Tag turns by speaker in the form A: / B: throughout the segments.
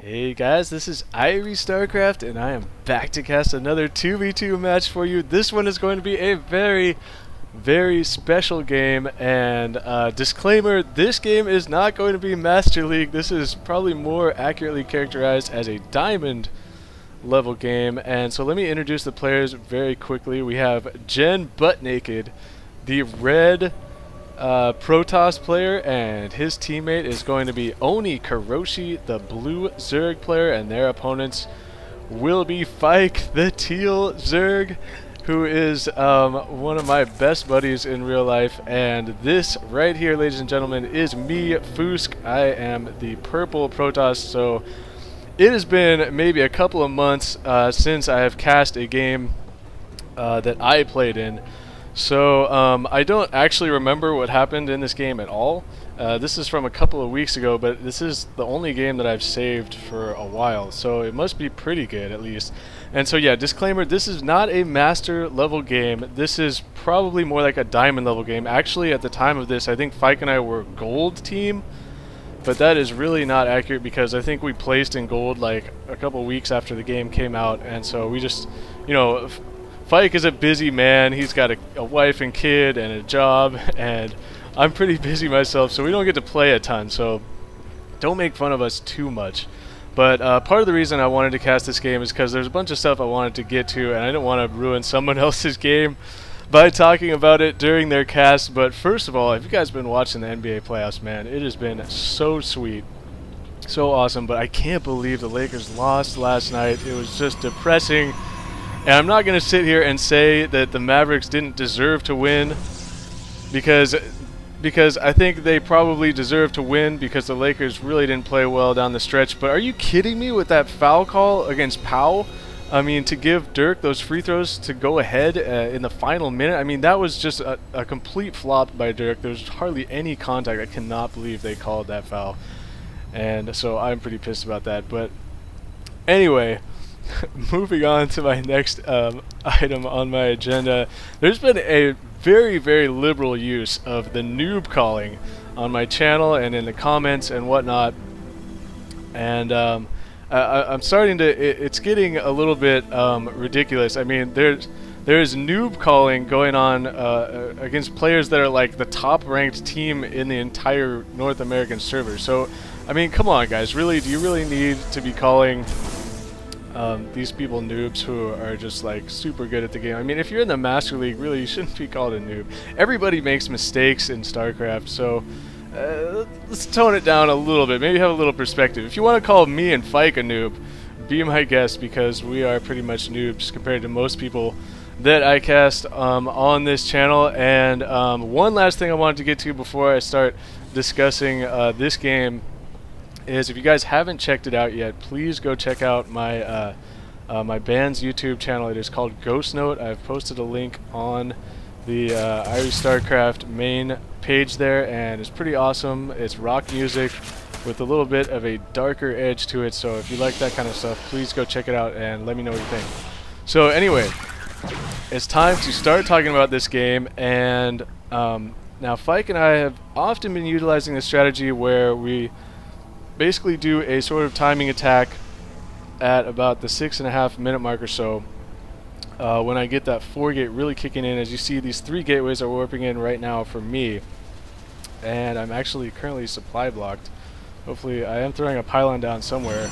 A: Hey guys, this is Starcraft and I am back to cast another 2v2 match for you. This one is going to be a very special game, and disclaimer, this game is not going to be Master League. This is probably more accurately characterized as a Diamond level game. And so let me introduce the players very quickly. We have GenButtNaked, the red Protoss player, and his teammate is going to be OniKoroshi, the blue Zerg player, and their opponents will be Fike, the teal Zerg, who is one of my best buddies in real life. And this right here, ladies and gentlemen, is me, Foosk. I am the purple Protoss. So it has been maybe a couple of months since I have cast a game that I played in. So I don't actually remember what happened in this game at all. This is from a couple of weeks ago, but this is the only game that I've saved for a while, so it must be pretty good at least. And so yeah, disclaimer, this is not a master level game. This is probably more like a diamond level game. Actually, at the time of this, I think Fike and I were gold team, but that is really not accurate because I think we placed in gold like a couple weeks after the game came out. And so we just, you know, Fike is a busy man. He's got a wife and kid and a job, and I'm pretty busy myself, so we don't get to play a ton, so don't make fun of us too much. But part of the reason I wanted to cast this game is because there's a bunch of stuff I wanted to get to, and I didn't want to ruin someone else's game by talking about it during their cast. But first of all, if you guys have been watching the NBA playoffs, man, it has been so sweet, so awesome. But I can't believe the Lakers lost last night. It was just depressing. And I'm not going to sit here and say that the Mavericks didn't deserve to win, because I think they probably deserve to win because the Lakers really didn't play well down the stretch. But are you kidding me with that foul call against Powell? I mean, to give Dirk those free throws to go ahead in the final minute, I mean, that was just a complete flop by Dirk. There's hardly any contact. I cannot believe they called that foul. And so I'm pretty pissed about that. But anyway, moving on to my next item on my agenda. There's been a very liberal use of the noob calling on my channel and in the comments and whatnot, and I'm starting to, it's getting a little bit ridiculous. I mean, there's noob calling going on against players that are like the top ranked team in the entire North American server. So I mean, come on guys, really, do you really need to be calling these people noobs who are just like super good at the game? I mean, if you're in the Master League, really you shouldn't be called a noob. Everybody makes mistakes in Starcraft, so let's tone it down a little bit. Maybe have a little perspective. If you want to call me and Fike a noob, be my guest, because we are pretty much noobs compared to most people that I cast on this channel. And one last thing I wanted to get to before I start discussing this game is, if you guys haven't checked it out yet, please go check out my my band's YouTube channel. It is called Ghost Note. I've posted a link on the Starcraft main page there, and it's pretty awesome. It's rock music with a little bit of a darker edge to it, so if you like that kind of stuff, please go check it out and let me know what you think. So anyway, it's time to start talking about this game. And now Fike and I have often been utilizing this strategy where we basically do a sort of timing attack at about the 6.5 minute mark or so, when I get that 4 gate really kicking in. As you see, these 3 gateways are warping in right now for me, and I'm actually currently supply blocked. Hopefully I am throwing a pylon down somewhere,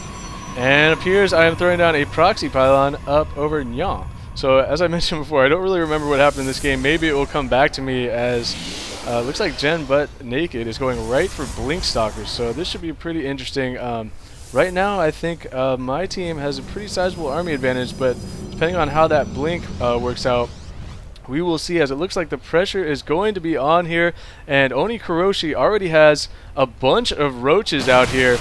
A: and it appears I am throwing down a proxy pylon up over Nyan. So as I mentioned before, I don't really remember what happened in this game. Maybe it will come back to me, as looks like GenButtNaked is going right for Blink Stalkers, so this should be pretty interesting. Right now I think my team has a pretty sizable army advantage, but depending on how that Blink works out, we will see, as it looks like the pressure is going to be on here, and OniKoroshi already has a bunch of roaches out here.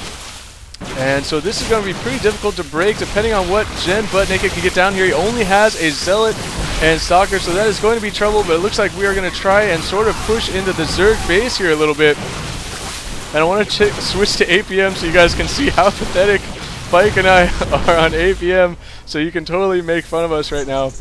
A: And so this is going to be pretty difficult to break depending on what GenButtNaked can get down here. He only has a Zealot and Stalker, so that is going to be trouble, but it looks like we are going to try and sort of push into the Zerg base here a little bit. And I want to switch to APM so you guys can see how pathetic Fike and I are on APM, so you can totally make fun of us right now.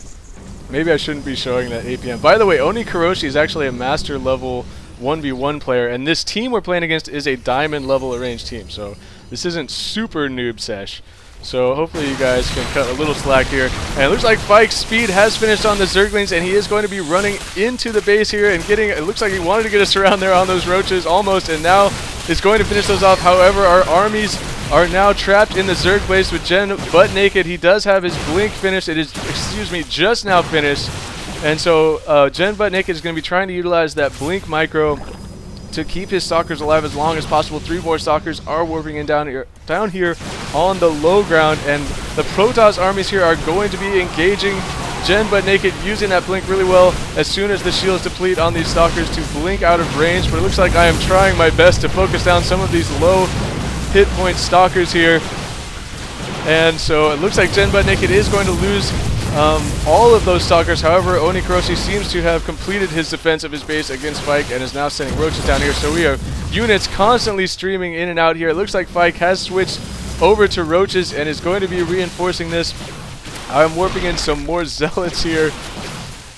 A: Maybe I shouldn't be showing that APM. By the way, OniKoroshi is actually a master level 1v1 player, and this team we're playing against is a diamond level arranged team, so this isn't super noob sesh. So hopefully you guys can cut a little slack here. And it looks like Fike's speed has finished on the Zerglings, and he is going to be running into the base here and getting, it looks like he wanted to get us around there on those roaches almost, and now is going to finish those off. However, our armies are now trapped in the Zerg base with GenButtNaked. He does have his blink finished. It is, excuse me, just now finished. And so GenButtNaked is going to be trying to utilize that blink micro to keep his stalkers alive as long as possible. 3 more stalkers are warping in down here on the low ground, and the Protoss armies here are going to be engaging GenButtNaked using that blink really well as soon as the shields deplete on these stalkers to blink out of range. But it looks like I am trying my best to focus down some of these low hit point stalkers here, and so it looks like GenButtNaked is going to lose all of those stalkers. However, OniKoroshi seems to have completed his defense of his base against Fike and is now sending roaches down here. So we have units constantly streaming in and out here. It looks like Fike has switched over to roaches and is going to be reinforcing this. I'm warping in some more zealots here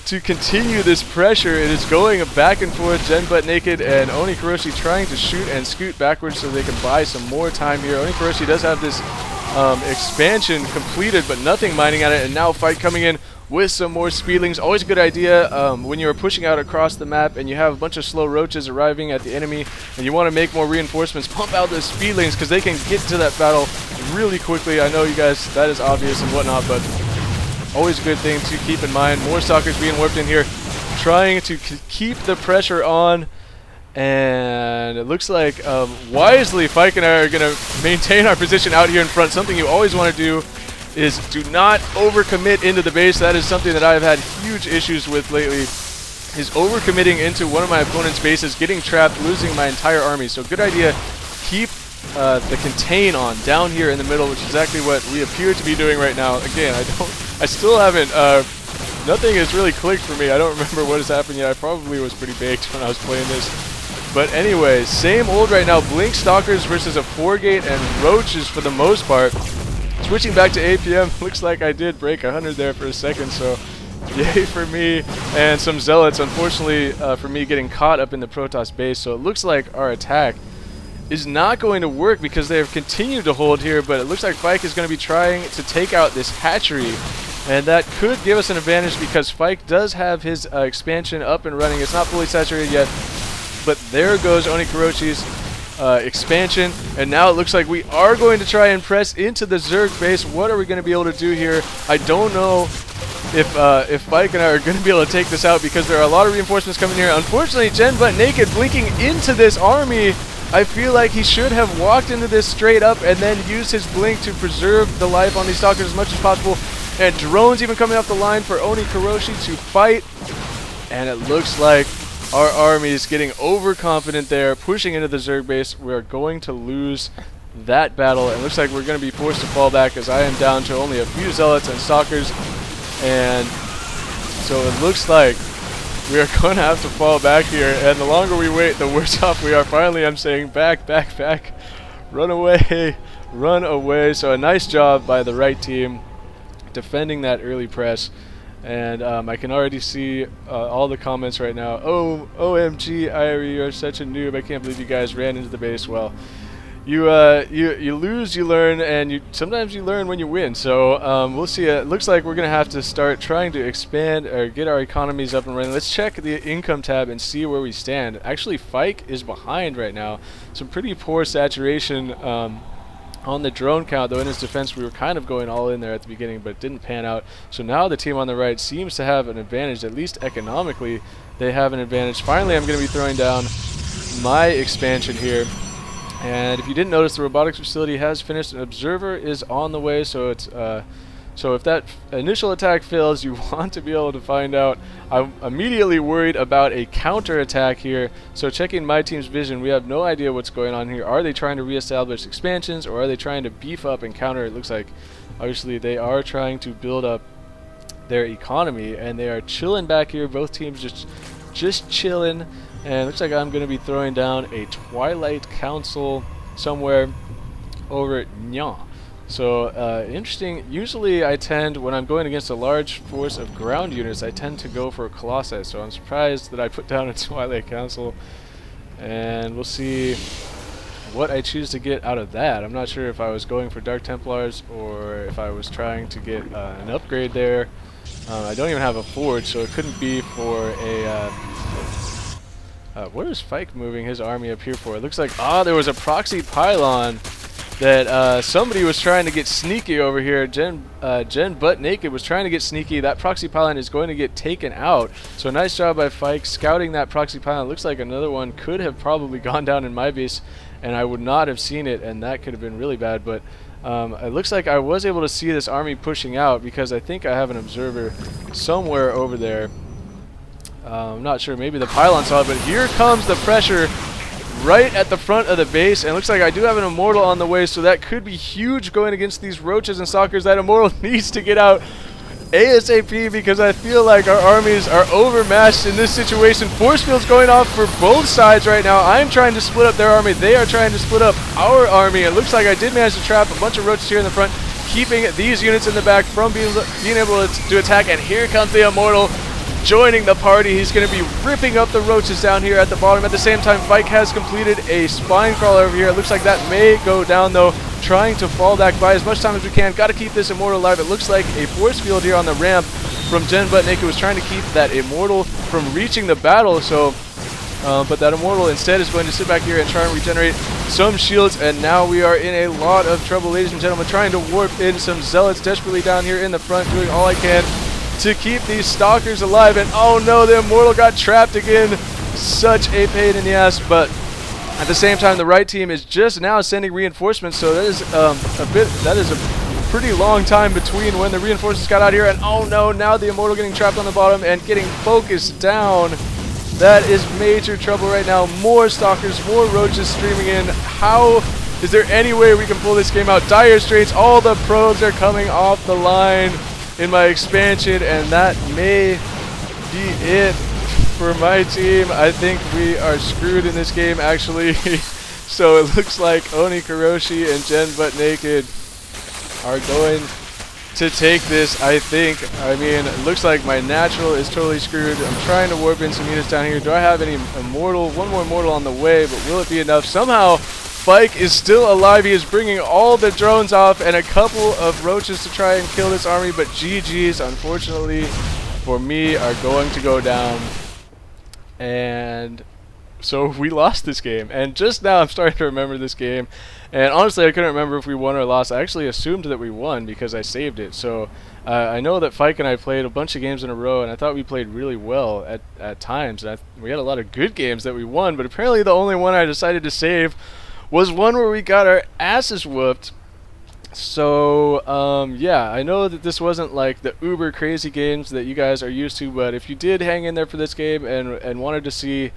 A: to continue this pressure. It is going back and forth. GenButtNaked and OniKoroshi trying to shoot and scoot backwards so they can buy some more time here. OniKoroshi does have this expansion completed, but nothing mining at it, and now Fike coming in with some more speedlings. Always a good idea when you're pushing out across the map and you have a bunch of slow roaches arriving at the enemy and you want to make more reinforcements, pump out those speedlings because they can get to that battle really quickly. I know you guys, that is obvious and whatnot, but always a good thing to keep in mind. More stalkers being warped in here, trying to keep the pressure on. And it looks like wisely Fike and I are going to maintain our position out here in front. Something you always want to do is do not overcommit into the base. That is something that I've had huge issues with lately, is overcommitting into one of my opponent's bases, getting trapped, losing my entire army. So good idea, keep the contain on down here in the middle, which is exactly what we appear to be doing right now. Again, I still haven't, nothing has really clicked for me. I don't remember what has happened yet. I probably was pretty baked when I was playing this. But anyways, same old right now. Blink Stalkers versus a 4-gate and roaches for the most part. Switching back to APM, looks like I did break 100 there for a second, so yay for me. And some Zealots, unfortunately for me, getting caught up in the Protoss base. So it looks like our attack is not going to work because they have continued to hold here, but it looks like Fike is going to be trying to take out this hatchery. And that could give us an advantage because Fike does have his expansion up and running. It's not fully saturated yet. But there goes OniKoroshi's expansion, and now it looks like we are going to try and press into the Zerg base. What are we going to be able to do here? I don't know if Fike and I are going to be able to take this out because there are a lot of reinforcements coming here. Unfortunately, GenButtNaked blinking into this army. I feel like he should have walked into this straight up and then used his blink to preserve the life on these stalkers as much as possible. And drones even coming off the line for OniKoroshi to fight. And it looks like our army is getting overconfident there, pushing into the Zerg base. We're going to lose that battle. It looks like we're going to be forced to fall back as I am down to only a few Zealots and Stalkers. And so it looks like we are going to have to fall back here. And the longer we wait, the worse off we are. Finally, I'm saying back, back, back. Run away, run away. So a nice job by the right team defending that early press. And I can already see all the comments right now. Oh, OMG, Irie, you're such a noob. I can't believe you guys ran into the base. Well, you lose, you learn, and sometimes you learn when you win. So we'll see. It looks like we're going to have to start trying to expand or get our economies up and running. Let's check the income tab and see where we stand. Actually, Fike is behind right now. Some pretty poor saturation on the drone count, though. In his defense, we were kind of going all in there at the beginning, but it didn't pan out. So now the team on the right seems to have an advantage. At least economically, they have an advantage. Finally, I'm going to be throwing down my expansion here. And if you didn't notice, the robotics facility has finished. An observer is on the way, so it's so if that initial attack fails, you want to be able to find out. I'm immediately worried about a counter-attack here. So checking my team's vision, we have no idea what's going on here. Are they trying to reestablish expansions, or are they trying to beef up and counter? It looks like, obviously, they are trying to build up their economy, and they are chilling back here. Both teams just chilling. And it looks like I'm going to be throwing down a Twilight Council somewhere over at Nya. So interesting. Usually I tend, when I'm going against a large force of ground units, I tend to go for a Colossi. So I'm surprised that I put down a Twilight Council. And we'll see what I choose to get out of that. I'm not sure if I was going for Dark Templars or if I was trying to get an upgrade there. I don't even have a forge, so it couldn't be for a... what is Fike moving his army up here for? It looks like, there was a proxy pylon that somebody was trying to get sneaky over here. GenButtNaked was trying to get sneaky. That proxy pylon is going to get taken out. So nice job by Fike scouting that proxy pylon. Looks like another one could have probably gone down in my base, and I would not have seen it, and that could have been really bad. But it looks like I was able to see this army pushing out because I think I have an observer somewhere over there. I'm not sure, maybe the pylon saw it, but here comes the pressure right at the front of the base, and it looks like I do have an immortal on the way, so that could be huge going against these roaches and stalkers. That immortal needs to get out ASAP because I feel like our armies are overmatched in this situation. Force fields going off for both sides right now. I'm trying to split up their army. They are trying to split up our army. It looks like I did manage to trap a bunch of roaches here in the front, keeping these units in the back from being able to attack. And here comes the immortal joining the party. He's going to be ripping up the roaches down here at the bottom. At the same time, Fike has completed a spine crawler over here. It looks like that may go down though. Trying to fall back by as much time as we can. Got to keep this immortal alive. It looks like a force field here on the ramp from GenButtNaked was trying to keep that immortal from reaching the battle. So, but that immortal instead is going to sit back here and try and regenerate some shields. And now we are in a lot of trouble, ladies and gentlemen. Trying to warp in some zealots desperately down here in the front, doing all I can to keep these stalkers alive. And oh no, the immortal got trapped again. Such a pain in the ass, but at the same time, the right team is just now sending reinforcements, so that is a pretty long time between when the reinforcements got out here. And oh no, now the immortal getting trapped on the bottom and getting focused down. That is major trouble right now. More stalkers, more roaches streaming in. How is there any way we can pull this game out? Dire straits. All the probes are coming off the line in my expansion, and that may be it for my team. I think we are screwed in this game, actually. So it looks like OniKoroshi and GenButtNaked are going to take this, I think. I mean, it looks like my natural is totally screwed. I'm trying to warp in some units down here. Do I have any immortal? One more immortal on the way, but will it be enough? Somehow, Fike is still alive. He is bringing all the drones off and a couple of roaches to try and kill this army, but GG's, unfortunately, for me, are going to go down. And so we lost this game, and just now I'm starting to remember this game, and honestly I couldn't remember if we won or lost. I actually assumed that we won because I saved it. So I know that Fike and I played a bunch of games in a row, and I thought we played really well at times, and we had a lot of good games that we won, but apparently the only one I decided to save was one where we got our asses whooped. So yeah, I know that this wasn't like the uber crazy games that you guys are used to, but if you did hang in there for this game and wanted to see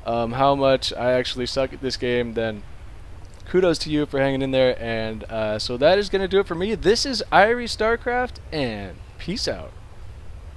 A: how much I actually suck at this game, then kudos to you for hanging in there. And so that is going to do it for me. This is Irie Starcraft, and peace out.